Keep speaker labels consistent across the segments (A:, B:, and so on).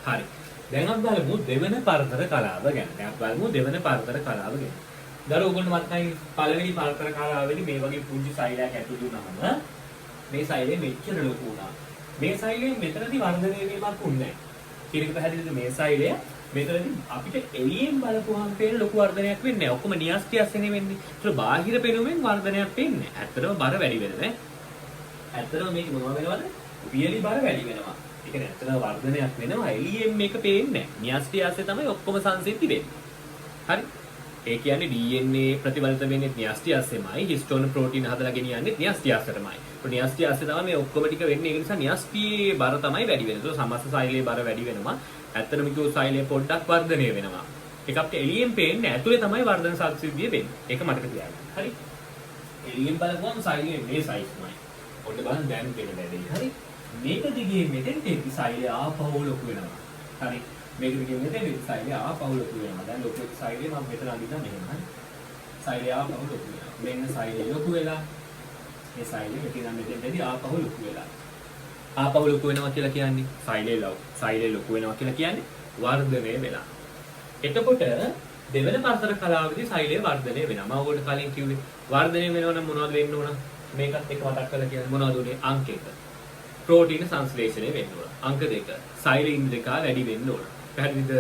A: හරි. දැන් අපි බලමු දෙවන පරතර කලාව ගැන. දැන් අපි බලමු දෙවන පරතර කලාව ගැන. දර ඔයගොල්ලෝ මතකයි පළවෙනි පරතර කලාවේදී මේ වගේ පුංචි සෛලයක් ඇතුළු වුණාම මේ සෛලය මෙච්චර ලොකු වුණා. මේ සෛලයෙන් මෙතනදී වර්ධනය වීමක් උන්නේ නැහැ. කීයක පැහැදිලිද මේ සෛලය මෙතනදී අපිට එළියෙන් බලපුවාම පේන ලොකු වර්ධනයක් වෙන්නේ නැහැ. ඔක්කොම න්‍යාස්ටියස්නේ වෙන්නේ. ඒක බාහිර පෙනුමෙන් වර්ධනයක් වෙන්නේ නැහැ. ඇත්තටම බර වැඩි වෙනවා. ඇත්තටම මේක මොනවා වෙනවද? පියලි බර වැඩි වෙනවා. ඒ කියන්නේ ඇත්තටම වර්ධනයක් වෙනවා. එළියෙන් මේක පේන්නේ නැහැ. න්‍යාස්ටියස්සේ තමයි ඔක්කොම සංසිද්ධි වෙන්නේ. හරි. ඒ කියන්නේ DNA ප්‍රතිඵලිත වෙන්නේ න්‍යාස්ටියස්සෙමයි. හිස්ටෝන ප්‍රෝටීන හදලා ගෙනියන්නේ න්‍යාස්ටියස්සටමයි. ඒ න්‍යාස්ටියස්සේ තමයි මේ ඔක්කොම ටික වෙන්නේ. ඒ නිසා න්‍යාස්ටියේ බර තමයි වැඩි වෙන්නේ. ඒක සමස්ත සෛලයේ බර වැඩි වෙනවා. ඇත්තටම කිව්වොත් සෛලය පොඩ්ඩක් වර්ධනය වෙනවා. ඒක අපිට එළියෙන් පේන්නේ ඇතුලේ තමයි වර්ධන සංසිද්ධිය වෙන්නේ. ඒක මතක තියාගන්න. හරි. එළියෙන් බලපුවම සෛලයේ මේ සයිස්මයි. ඔන්න බලන්න දැන් පේන බැදී. හරි. මේක දිගේ මෙතෙන් තියෙන සෛලය ආපහු ලොකු වෙනවා. හරි. මේක දිගේ මෙතෙන් සෛලය ආපහු ලොකු වෙනවා. දැන් ලොකු සෛලය මම මෙතන අඳින්න මෙහෙම. හරි. සෛලය ආපහු ලොකු වෙනවා. මෙන්න සෛලය ලොකු වෙලා මේ සෛලය මෙතෙන්දී ආපහු ලොකු වෙලා. ආපහු ලොකු වෙනවා කියලා කියන්නේ සෛලය ලොකු වෙනවා කියලා කියන්නේ වර්ධනය වෙනවා. එතකොට දෙවන පරතර කලාවේදී සෛලය වර්ධනය වෙනවා. මම ඔයාලට කලින් කිව්වේ වර්ධනය වෙනවා නම් මොනවද වෙන්න ඕන? මේකත් එක්ක මතක් කරලා කියන්නේ මොනවද උනේ? අංක 1. ප්‍රෝටීන සංශ්ලේෂණය වෙන්න ඕන. අංක 2. සෛල ඉන්ද්‍රිකා වැඩි වෙන්න ඕන. පැහැදිලිද?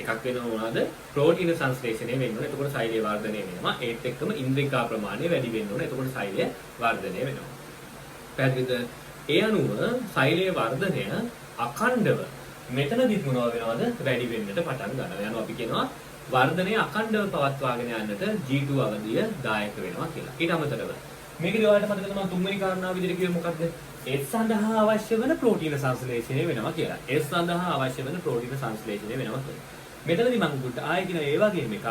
A: එකක් වෙනව මොනවද? ප්‍රෝටීන සංශ්ලේෂණය වෙන්න ඕන. එතකොට සෛලය වර්ධනය වෙනවා. ඒත් එක්කම ඉන්ද්‍රිකා ප්‍රමාණය වැඩි වෙන්න ඕන. එතකොට සෛලය වර්ධනය වෙනවා. පැහැදිලිද? ඒ අනුව සෛලයේ වර්ධනය අඛණ්ඩව මෙතනදිත් මොනවා වෙනවද? වැඩි වෙන්නට පටන් ගන්නවා. යනවා අපි කියනවා වර්ධනය අඛණ්ඩව පවත්වාගෙන යන්නට G2 අවධිය දායක වෙනවා කියලා. ඊට අමතරව මේකදී ඔයාලට මතකද මම තුන්වෙනි කාරණාව විදිහට කිව්වේ මොකක්ද? S සඳහා අවශ්‍ය වෙන ප්‍රෝටීන සංශ්ලේෂණය වෙනවා කියලා. S සඳහා අවශ්‍ය වෙන ප්‍රෝටීන සංශ්ලේෂණය වෙනවා කියලා. මෙතනදී මම උගුට ආයෙ කියන ඒ වගේම එකක්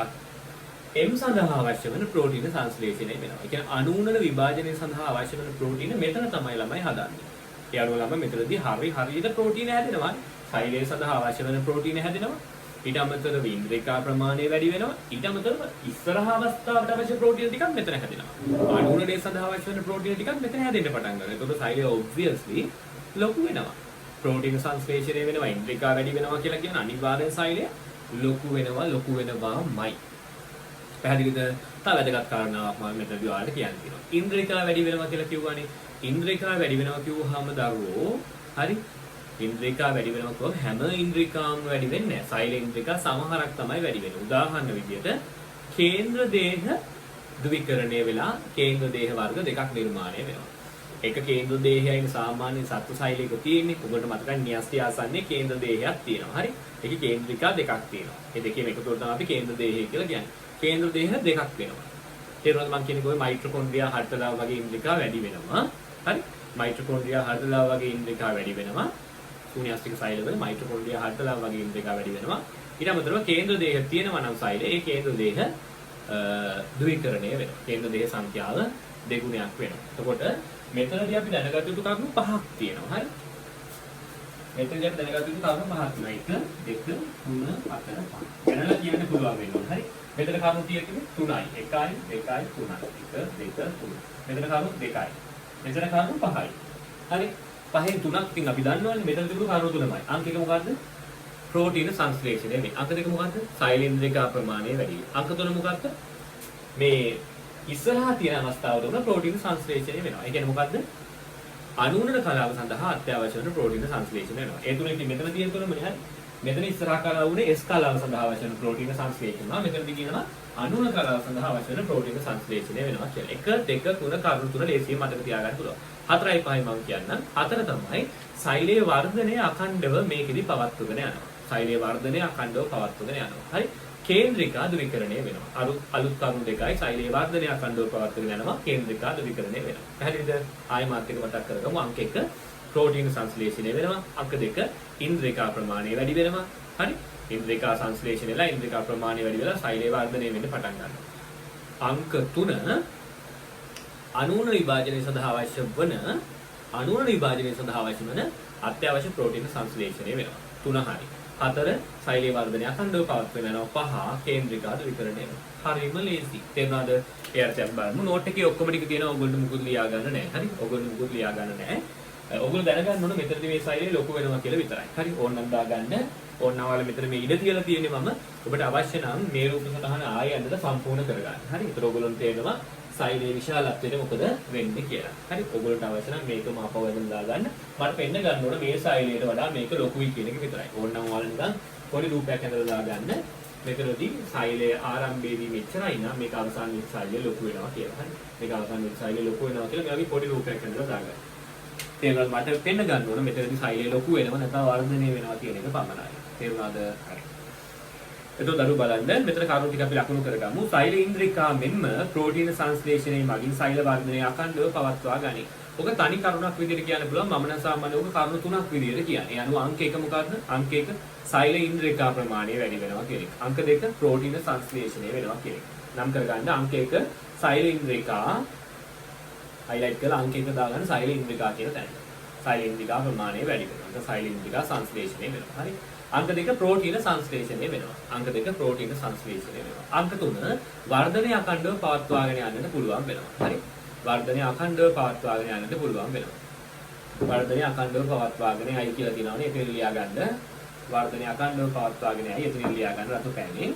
A: M සඳහා අවශ්‍ය වෙන ප්‍රෝටීන සංශ්ලේෂණය වෙනවා. ඒ කියන්නේ අණු විභාජනය සඳහා අවශ්‍ය වෙන ප්‍රෝටීන මෙතන තමයි ළමයි හදන්නේ. ඒ අනුව ළමයි මෙතනදී හරියට ප්‍රෝටීන හැදෙනවා. සෛලය සඳහා අවශ්‍ය වෙන ප්‍රෝටීන හැදෙනවා. ඊට අමතරව ඉන්ද්‍රිකා ප්‍රමාණය වැඩි වෙනවා. ඊට අමතරව ඉස්සරහ අවස්ථාවට අවශ්‍ය ප්‍රෝටීන ටිකක් මෙතන හැදෙනවා. අණු සඳහා අවශ්‍ය වෙන ප්‍රෝටීන ටිකක් මෙතන හැදෙන්න පටන් ගන්නවා. ඒකට සෛලය obviously ලොකු වෙනවා. ප්‍රෝටීන සංශ්ලේෂණය වෙනවා, ඉන්ද්‍රිකා වැඩි වෙනවා කියලා කියන අනිවාර්යෙන් සෛලය ලොකු වෙනවාමයි. පැහැදිලිද? තව වැදගත් කාරණාවක් මම මෙතනදී ඔයාලට කියන්න තියෙනවා. ඉන්ද්‍රිකා වැඩි වෙනවා කියලා කිව්වනේ. ඉන්ද්‍රිකා වැඩි වෙනවා කිව්වහම දරුවෝ හරි ඉන්ද්‍රිකා වැඩි වෙනවා කියව හැම ඉන්ද්‍රිකාම වැඩි වෙන්නේ නැහැ. සෛල ඉන්ද්‍රිකා සමහරක් තමයි වැඩි වෙන්නේ. උදාහරණ විදියට කේන්ද්‍ර දේහ ද්විකරණය වෙලා කේන්ද්‍ර දේහ වර්ග දෙකක් නිර්මාණය වෙනවා. එක කේන්ද්‍ර දේහයයි සාමාන්‍ය සත්තු සෛලයක තියෙන්නේ. ඔබට මතකයි න්‍යාස්ටි ආසන්නයේ කේන්ද්‍ර දේහයක් තියෙනවා. හරි. ඒකේ කේන්ද්‍රිකා දෙකක් තියෙනවා. මේ දෙකේම එකතුවට තමයි අපි කේන්ද්‍ර දේහය කියලා කියන්නේ. කේන්ද්‍ර දේහ දෙකක් වෙනවා. තේරුණාද මම කියන්නේ කොහේ මයිටොකොන්ඩ්‍රියා හටලා වගේ ඉන්ද්‍රිකා වැඩි වෙනවා. හරි. මයිටොකොන්ඩ්‍රියා හටලා වගේ ඉන්ද්‍රිකා වැඩි වෙනවා. ශූන්‍යාස්තික සෛලවල මයිටොකොන්ඩ්‍රියා හටලා වගේ ඉන්ද්‍රිකා වැඩි වෙනවා. ඊට අමතරව කේන්ද්‍ර දේහ තියෙනවා නම් සෛලේ ඒ කේන්ද්‍ර දේහ ද්විකරණය වෙනවා. කේන්ද්‍ර දේහ සංඛ්‍යාව දෙගුණයක් වෙනවා. එතකොට මෙතනදී අපි දැනගත යුතු කරුණු පහක් තියෙනවා. හරි. මෙතනදී අපි දැනගත යුතු කරුණු පහක් තියෙනවා. 1 2 3 4 5. ගණනලා කියන්න පුළුවන් වෙනවා. හරි. මෙතන කරුණු තියෙන්නේ 3යි. 1යි 2යි 3යි. 1 2 3. මෙතන කරුණු 2යි. මෙතන කරුණු 5යි. හරි. පහෙන් 3ක් ඉතින් අපි දන්නවනේ මෙතන තිබුණු කරුණු 3යි. අංක 1 මොකද්ද? ප්‍රෝටීන සංශ්ලේෂණය වෙන්නේ. අංක 2 මොකද්ද? සෛලේන්ද්‍රිකා ප්‍රමාණය වැඩි. අංක 3 මොකද්ද? මේ ඉස්සරහා තියෙන අවස්ථාවල උන ප්‍රෝටීන සංශ්ලේෂණය වෙනවා. ඒ කියන්නේ මොකද්ද? අණුවන කලාව සඳහා අත්‍යවශ්‍ය වෙන ප්‍රෝටීන සංශ්ලේෂණය වෙනවා. ඒ තුනේ ඉතින් මෙතන තියෙන තුනමනේ හරි. මෙතන ඉස්සරහා කලාව උනේ S කලාව සඳහා අවශ්‍ය වෙන ප්‍රෝටීන සංශ්ලේෂණය වෙනවා. මෙතනදී කියනවා අණුවන කලාව සඳහා අවශ්‍ය වෙන ප්‍රෝටීන සංශ්ලේෂණය වෙනවා කියලා. 1 2 3 කරුණු තුන ලේසියෙන් මතක තියාගන්න පුළුවන්. 4යි 5යි මම කියන්නම්. 4 තමයි සෛලයේ වර්ධනය අඛණ්ඩව මේකෙදි පවත්වගෙන යනවා. සෛලයේ වර්ධනය අඛණ්ඩව පවත්වගෙන යනවා. හරි. කේන්ද්‍රිකා ද්විකරණය වෙනවා. අලුත් කරුණු දෙකයි සෛලයේ වර්ධනය අඛණ්ඩව පවත්වගෙන යනවා. කේන්ද්‍රිකා ද්විකරණය වෙනවා. පැහැදිලිද? ආයෙ මාත් එක මතක් කරගමු. අංක 1 ප්‍රෝටීන සංශ්ලේෂණය වෙනවා. අංක 2 ඉන්ද්‍රිකා ප්‍රමාණය වැඩි වෙනවා. හරි. ඉන්ද්‍රිකා සංශ්ලේෂණය වෙලා ඉන්ද්‍රිකා ප්‍රමාණය වැඩි වෙලා සෛලයේ වර්ධනය වෙන්න පටන් ගන්නවා. අංක 3 අණුවන විභාජනය සඳහා අවශ්‍ය වන අත්‍යවශ්‍ය ප්‍රෝටීන සංශ්ලේෂණය වෙනවා. 3 හරි. 4 සෛලයේ වර්ධනය අඛණ්ඩව පවත්වගෙන යනවා. 5 කේන්ද්‍රිකා ද්විකරණය වෙනවා. හරිම ලේසි. තේරුණාද? ඒ අර්ථයෙන් බලමු. නෝට් එකේ ඔක්කොම ටික තියෙනවා. ඔයගොල්ලෝ මුකුත් ලියා ගන්න නැහැ. හරි. ඔයගොල්ලෝ මුකුත් ලියා ගන්න නැහැ. ඔයගොල්ලෝ දැනගන්න ඕන මෙතනදී මේ සෛලය ලොකු වෙනවා කියලා විතරයි. හරි. ඕනනම් දාගන්න ඕනනම් ඔයාලා මෙතන මේ ඉඩ තියලා තියෙන්නේ මම ඔබට අවශ්‍ය නම් මේ රූප සටහන ආයෙ ඇඳලා සම්පූර්ණ කරගන්න. හරි. ඒතර ඔයගොල්ලන්ට තේරෙනවා සෛලයේ විශාලත්වයට මොකද වෙන්නේ කියලා. හරි. ඔයගොල්ලන්ට අවශ්‍ය නම් මේකම අපව ඇඳලා දාගන්න. මට පෙන්න ගන්න ඕන මේ සෛලයට වඩා මේක ලොකුයි කියන එක විතරයි. ඕනනම් ඔයාලා නිකන් පොඩි රූපයක් ඇඳලා දාගන්න. මෙතනදී සෛලයේ ආරම්භයේදී මෙච්චරයි නම් මේක අවසානයේ සෛලය ලොකු වෙනවා කියලා. හරි. මේක අවසානයේ සෛලය ලොකු වෙනවා කියලා මේ වගේ පොඩි රූපයක් ඇඳලා දාගන්න. තේරුණාද? මට පෙන්න ගන්න ඕන මෙතනදී සෛලය ලොකු වෙනවා නැත්නම් වර්ධනය වෙනවා කියන එක පමණයි. තේරුණාද? හරි. එතකොට අරු බලන්න මෙතන කරුණු ටික අපි ලකුණු කරගමු. සෛල ඉන්ද්‍රිකා මෙන්ම ප්‍රෝටීන සංශ්ලේෂණය මගින් සෛල වර්ධනය අඛණ්ඩව පවත්වා ගනී. ඔක තනි කරුණක් විදිහට කියන්න පුළුවන්. මම නම් සාමාන්‍යයෙන් ඔක කරුණු තුනක් විදිහට කියන්නේ. ඒ අනුව අංක 1 මොකක්ද? අංක 1 සෛල ඉන්ද්‍රිකා ප්‍රමාණය වැඩි වෙනවා කියන එක. අංක 2 ප්‍රෝටීන සංශ්ලේෂණය වෙනවා කියන එක. නම් කරගන්න අංක 1 සෛල ඉන්ද්‍රිකා highlight කරලා අංක 1 දාගන්න සෛල ඉන්ද්‍රිකා කියන තැන. සෛල ඉන්ද්‍රිකා ප්‍රමාණය වැඩි වෙනවා. සෛල ඉන්ද්‍රිකා සංශ්ලේෂණය වෙනවා. හරි. අංක 2 ප්‍රෝටීන සංශ්ලේෂණය වෙනවා. අංක 2 ප්‍රෝටීන සංශ්ලේෂණය වෙනවා. අංක 3 වර්ධනය අඛණ්ඩව පවත්වාගෙන යන්නට පුළුවන් වෙනවා. හරි. වර්ධනය අඛණ්ඩව පවත්වාගෙන යන්නට පුළුවන් වෙනවා. වර්ධනය අඛණ්ඩව පවත්වාගෙන යයි කියලා තියෙනවානේ. ඒක ලියා ගන්න. වර්ධනය අඛණ්ඩව පවත්වාගෙන යයි. එතන ලියා ගන්න රතු පෑනෙන්.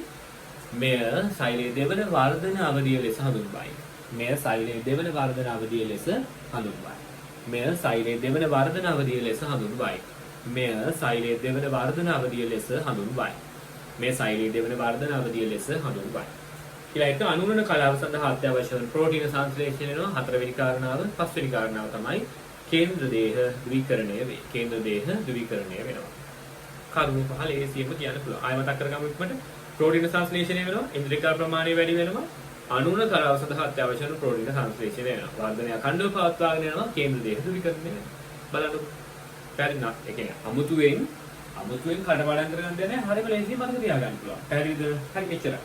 A: මෙය සෛලයේ දෙවන වර්ධන අවධිය ලෙස හඳුන්වයි. මෙය සෛලයේ දෙවන වර්ධන අවධිය ලෙස හඳුන්වයි. මෙය සෛලයේ දෙවන වර්ධන අවධිය ලෙස හඳුන්වයි. මෙය සෛලයේ දෙවන වර්ධන අවධිය ලෙස හඳුන්වයි. මේ සෛලයේ දෙවන වර්ධන අවධිය ලෙස හඳුන්වයි. කියලා එක අනුරණ කලාව සඳහා අත්‍යවශ්‍ය වන ප්‍රෝටීන සංශ්ලේෂණය වෙනවා. හතරවෙනි කාරණාව, පස්වෙනි කාරණාව තමයි කේන්ද්‍ර දේහ ධ්‍රුවීකරණය වේ. කේන්ද්‍ර දේහ ධ්‍රුවීකරණය වෙනවා. කරුණු පහ ලේසියෙන්ම කියන්න පුළුවන්. ආයෙ මතක් කරගමු ඉක්මනට. ප්‍රෝටීන සංශ්ලේෂණය වෙනවා. ඉන්ද්‍රිකා ප්‍රමාණය වැඩි වෙනවා. අනුරණ කලාව සඳහා අත්‍යවශ්‍ය වන ප්‍රෝටීන සංශ්ලේෂණය වෙනවා. වර්ධනය අඛණ්ඩව පවත්වාගෙන යනවා. කේන්ද්‍ර දේහ ධ්‍රුවීකරණය වෙනවා. බලන්න. පැහැදිලිද? ඒ කියන්නේ අමුතුවෙන් කඩපාඩම් කරගන්න දෙයක් නැහැ. හරියම ලේසියෙන් මතක තියාගන්න පුළුවන්. පැහැදිලිද? හරි මෙච්චරයි.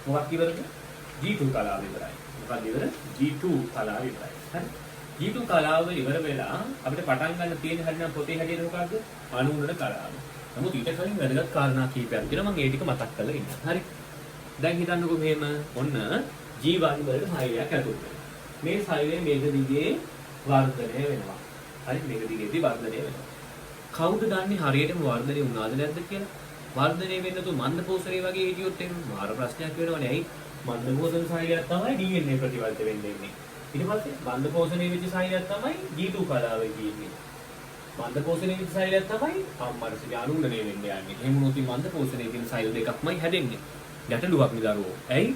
A: මොකක් ඉවරද? G2 කලාව ඉවරයි. මොකක්ද ඉවර? G2 කලාව ඉවරයි. හරි. G2 කලාව ඉවර වෙලා අපිට පටන් ගන්න තියෙන හරිනම් පොතේ හැටියට මොකක්ද? අනුරණ කලාව. නමුත් ඊට කලින් වැදගත් කාරණා කීපයක් තියෙනවා මම ඒ ටික මතක් කරලා ඉන්නවා. හරි. දැන් හිතන්නකෝ මෙහෙම ඔන්න G1 වලට සෛලයක් ඇතුල් වෙනවා. මේ සෛලය මේක දිගේ වර්ධනය වෙනවා. හරි මේක දිගේදී වර්ධනය වෙනවා. කවුද දන්නේ හරියටම වර්ධනය වුණාද නැද්ද කියලා? වර්ධනය වෙන්න තු මන්ද පෝෂණය වගේ හිටියොත් එහෙම මාර ප්‍රශ්නයක් වෙනවනේ. ඇයි? මන්ද පෝෂණ සෛලයක් තමයි DNA ප්‍රතිවර්ත වෙන්නේ. ඊට පස්සේ මන්ද පෝෂණය වෙච්ච සෛලයක් තමයි G2 කලාවේ තියෙන්නේ. මන්ද පෝෂණය වෙච්ච සෛලයක් තමයි අම්මරසික අනුණණය වෙන්නේ යන්නේ. එහෙම වුණොත් මන්ද පෝෂණයේ තියෙන සෛල දෙකක්මයි හැදෙන්නේ. ගැටලුවක් නිදරුවෝ. ඇයි?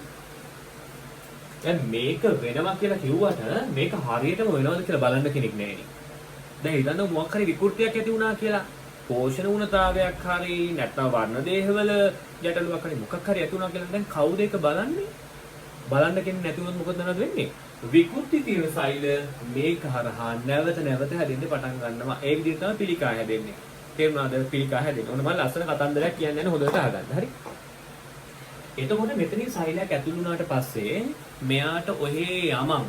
A: දැන් මේක වෙනවා කියලා කිව්වට මේක හරියටම වෙනවද කියලා බලන්න කෙනෙක් නැහැ නේ. දැන් හිතන්න මොකක් හරි විකෘතියක් ඇති වුණා කියලා පෝෂණ වුණතාවයක් හරි නැත්නම් වර්ණ දේහවල ගැටලුවක් හරි මොකක් හරි ඇති වුණා කියලා දැන් කවුද ඒක බලන්නේ? බලන්න කෙනෙක් නැති වුණොත් මොකද වෙන්නේ? විකෘති තියෙන සෛල මේක හරහා නැවත හැදෙන්න පටන් ගන්නවා. ඒ විදිහට තමයි පිළිකා හැදෙන්නේ. තේරුණාද? පිළිකා හැදෙන්නේ. ඔන්න මම ලස්සන කතන්දරයක් කියන්නේ නැහැ හොඳට අහගන්න. හරි. එතකොට මෙතනින් සෛලයක් ඇතුළු වුණාට පස්සේ මෙයාට ඔහේ යමන්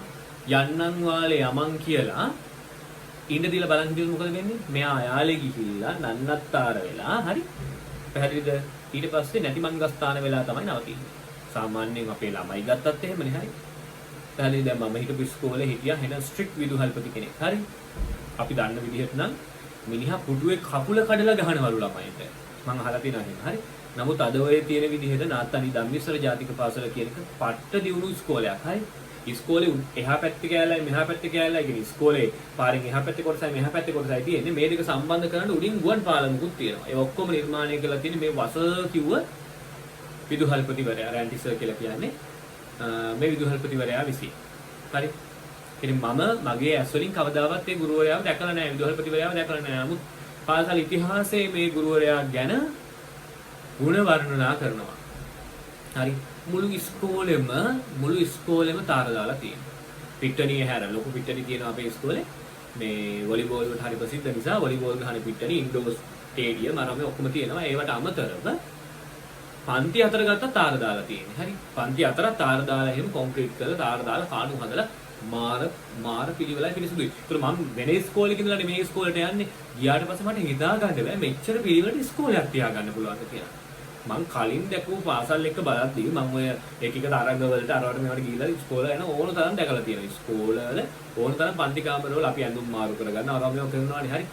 A: යන්නන් වාලේ යමන් කියලා ඉන්න දීලා බලන් හිටියොත් මොකද වෙන්නේ? මෙයා යාලේ ගිහිල්ලා නන්නත්තර වෙලා හරි. පැහැදිලිද? ඊට පස්සේ නැති මංගස්ථාන වෙලා තමයි නවතින්නේ. සාමාන්‍යයෙන් අපේ ළමයි ගත්තත් එහෙමනේ හරි. පැහැදිලිද? දැන් මම හිටපු ඉස්කෝලේ හිටියා වෙන ස්ට්‍රික්ට් විදුහල්පති කෙනෙක්. හරි. අපි දන්න විදිහට නම් මිනිහා පුටුවේ කකුල කඩලා ගහනවලු ළමයින්ට. මම අහලා තියෙනවා එහෙම. හරි. නමුත් අද ඔය තියෙන විදිහට නාත්තනි ධම්මිස්සර ජාතික පාසල කියන එක පට්ට දියුණු ඉස්කෝලයක්. හරි. ඉස්කෝලේ එහා පැත්තේ කෑල්ලයි මෙහා පැත්තේ කෑල්ලයි කියන ඉස්කෝලේ පාරෙන් එහා පැත්තේ කොටසයි මෙහා පැත්තේ කොටසයි තියෙන්නේ. මේ දෙක සම්බන්ධ කරන්න උඩින් ගුවන් පාලමුකුත් තියෙනවා. ඒ ඔක්කොම නිර්මාණය කරලා තියෙන්නේ මේ වස කිව්ව විදුහල්පතිවරයා රැන්ටි සර් කියලා කියන්නේ මේ විදුහල්පතිවරයා විසින්. හරි. ඉතින් මම මගේ ඇස් වලින් කවදාවත් ඒ ගුරුවරයාව දැකලා නැහැ. විදුහල්පතිවරයාව දැකලා නැහැ. නමුත් පාසල් ඉතිහාසයේ මේ ගුරුවරයා ගැන ගුණ වර්ණනා කරනවා. හරි. මුළු ඉස්කෝලෙම තාර දාලා තියෙනවා. පිට්ටනිය හැර ලොකු පිට්ටනිය තියෙනවා අපේ ඉස්කෝලේ. මේ වොලිබෝල් වලට හරි ප්‍රසිද්ධ නිසා වොලිබෝල් ගහන පිට්ටනිය ඉන්ඩෝර් ස්ටේඩියම් අරම ඔක්කොම තියෙනවා. ඒවට අමතරව පන්ති හතර ගත්තා තාර දාලා තියෙන්නේ. හරි. පන්ති හතර තාර දාලා එහෙම කොන්ක්‍රීට් කරලා තාර දාලා කාණු හදලා මාර පිළිවෙලයි පිළිසුදුයි. ඒතර මම වෙන ඉස්කෝලේක ඉඳලා මේ ඉස්කෝලේට යන්නේ. ගියාට පස්සේ මට හිතා ගන්න බෑ මෙච්චර පිළිවෙලට ඉස්කෝලයක් තියාගන්න පුළුවන්ද කියලා. මං කලින් දැකපු පාසල් එක බලද්දී මම ඔය එක තරඟ වලට අරවට මේවට ගිහිල්ලා ඉස්කෝල යන ඕන තරම් දැකලා තියෙනවා. ඉස්කෝලවල ඕන තරම් පන්ති කාමරවල අපි ඇඳුම් මාරු කරගන්න අරම මේව කරනවානේ. හරි.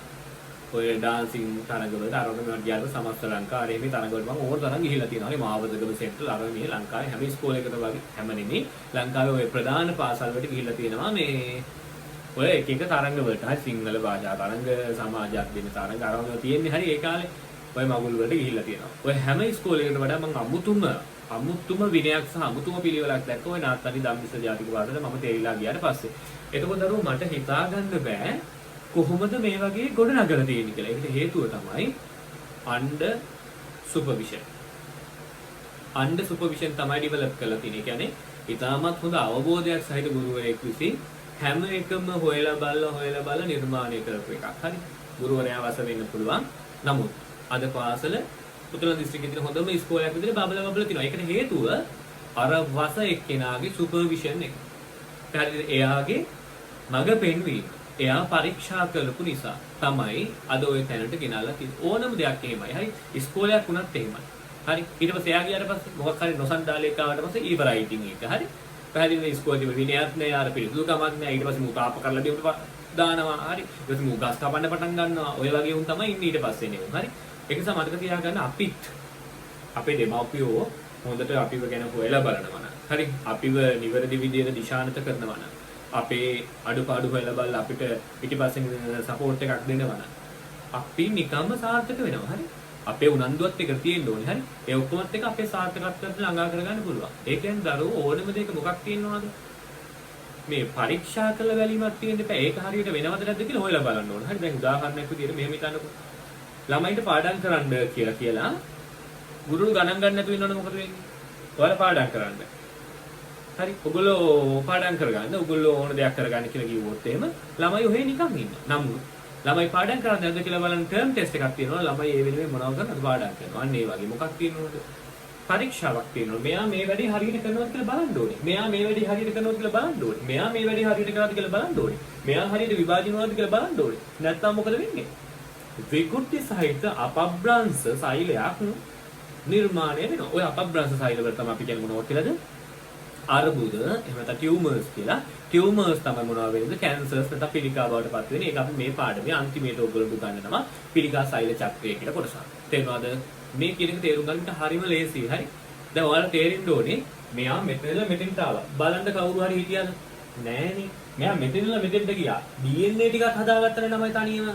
A: ඔය ඩාන්සින් තරඟවලට අරගෙන මම ගියාම සමස්ත ලංකාවේ මේ තරඟවලට මම ඕන තරම් ගිහිල්ලා තියෙනවා. හරි මාවතගම සෙන්ටර් අර මේ ලංකාවේ හැම ඉස්කෝලේකට වගේ හැම නෙමෙයි ලංකාවේ ඔය ප්‍රධාන පාසල් වලට ගිහිල්ලා තියෙනවා මේ ඔය එක එක තරඟ වලට. හරි සිංහල භාෂා තරඟ, සමාජ අධ්‍යයන තරඟ අරගෙන තියෙන්නේ. හරි ඒ කාලේ ඔය මගුල් වලට ගිහිල්ලා තියෙනවා. ඔය හැම ඉස්කෝලේකට වඩා මම අමුතුම විනයක් සහ අමුතුම පිළිවෙලක් දැක්ක ඔය නාත්තනි ධම්මිස ජාතික පාසලේ මම තේරිලා ගියාට පස්සේ. එතකොට දරුවෝ මට හිතා ගන්න බෑ කොහොමද මේ වගේ ගොඩ නගලා තියෙන්නේ කියලා. ඒකට හේතුව තමයි under supervision. under supervision තමයි ඩෙවලොප් කරලා තියෙන්නේ. ඒ කියන්නේ ඉතාමත් හොඳ අවබෝධයක් සහිත ගුරුවරයෙක් විසින් හැම එකම හොයලා බලලා නිර්මාණය කරපු එකක්. හරි. ගුරුවරයා වස වෙන්න පුළුවන්. නමුත් අද පාසල පුතුල දිස්ත්‍රික්කයේ තියෙන හොඳම ඉස්කෝලයක් විදිහට බබල තියෙනවා. ඒකට හේතුව අර වස එක්කෙනාගේ සුපර්විෂන් එක. හරිද? එයාගේ මඟ පෙන්වීම. එයා පරීක්ෂා කරපු නිසා තමයි අද ওই තැනට ගෙනල්ලා තියෙන්නේ. ඕනම දෙයක් එහෙමයි. හරි. ඉස්කෝලයක් වුණත් එහෙමයි. හරි. ඊට පස්සේ එයා ගියාට පස්සේ මොකක් හරි නොසන්ඩාලයක් ආවට පස්සේ ඉවරයි ඉතින් ඒක. හරි. පැහැදිලිව ඉස්කෝලේ විනයක් නෑ, අර පිළිතුරුකමක් නෑ. ඊට පස්සේ මුතාප කරලා දෙන්න දානවා. හරි. ඊට පස්සේ මුගස් කපන්න පටන් ගන්නවා. ඔය වගේ උන් තමයි ඉන්නේ ඊට පස්සේ නේ. හරි. ඒක නිසා මතක තියාගන්න අපේ දෙමව්පියෝ හොඳට අපිව ගැන හොයලා බලනවා නම්. හරි. අපිව නිවැරදි විදිහට දිශානත කරනවා නම්. අපේ අඩුපාඩු හොයලා බලලා අපිට පිටිපස්සෙන් සපෝට් එකක් දෙනවා නම් අපි නිකම්ම සාර්ථක වෙනවා. හරි. අපේ උනන්දුවත් එක තියෙන්න ඕනේ. හරි. ඒ ඔක්කොමත් එක අපේ සාර්ථකත්වයට ළඟා කරගන්න පුළුවන්. ඒ කියන්නේ දරුවෝ ඕනම දෙයක මොකක් තියෙනවද? මේ පරීක්ෂා කළ බැලීමක් තියෙන්න එපා. ඒක හරියට වෙනවද නැද්ද කියලා හොයලා බලන්න ඕනේ. හරි. දැන් උදාහරණයක් විදිහට මෙහෙම හිතන්නකෝ. ළමයින්ට පාඩම් කරන්න කියලා ගුරුතුමෝ ගණන් ගන්න නැතුව ඉන්නවනේ මොකද වෙන්නේ? ඔයාලා පාඩම් කරන්න. හරි. ඔයගොල්ලෝ පාඩම් කරගන්න. ඔයගොල්ලෝ ඕන දෙයක් කරගන්න කියලා කිව්වොත් එහෙම ළමයි ඔහේ නිකන් ඉන්නවා. නමුත් ළමයි පාඩම් කරන්නේ නැද්ද කියලා බලන්න ටර්ම් ටෙස්ට් එකක් තියෙනවා. ළමයි ඒ වෙලාවේ මොනවද කරනවද පාඩම් කරනවා. අන්න ඒ වගේ මොකක් තියෙනවද? පරීක්ෂාවක් තියෙනවා. මෙයා මේ වැඩේ හරියට කරනවද කියලා බලන්න ඕනේ. මෙයා මේ වැඩේ හරියට කරනවද කියලා බලන්න ඕනේ. මෙයා මේ වැඩේ හරියට කරනවද කියලා බලන්න ඕනේ. මෙයා හරියට විභාජනවද කියලා බලන්න ඕනේ. නැත්නම් මොකද වෙන්නේ? විකෘති සහිත අපබ්‍රංශ සෛලයක් නිර්මාණය වෙනවා. ඔය අපබ්‍රංශ සෛල වල තමයි අපි කියන්නේ මොනවද කියලාද? අර්බුද, එහෙම නැත්නම් ටියුමර්ස් කියලා. ටියුමර්ස් තමයි මොනවා වෙන්නේ? කැන්සර්ස් නැත්නම් පිළිකා බවට පත් වෙන. ඒක අපි මේ පාඩමේ අන්තිමේට ඔයගොල්ලෝ උගන්වනවා පිළිකා සෛල චක්‍රය කියලා කොටසක්. තේරෙනවද? මේ කියන එක තේරුම් ගන්නට හරිම ලේසියි. හරි. දැන් ඔයාලා තේරෙන්න ඕනේ මෙයා මෙතනද මෙතෙන්ට ආවා. බලන්න කවුරු හරි හිටියද? නෑනේ. මෙයා මෙතනලා මෙතෙන්ට ගියා. DNA ටිකක් හදාගත්තනේ ළමයි තනියම.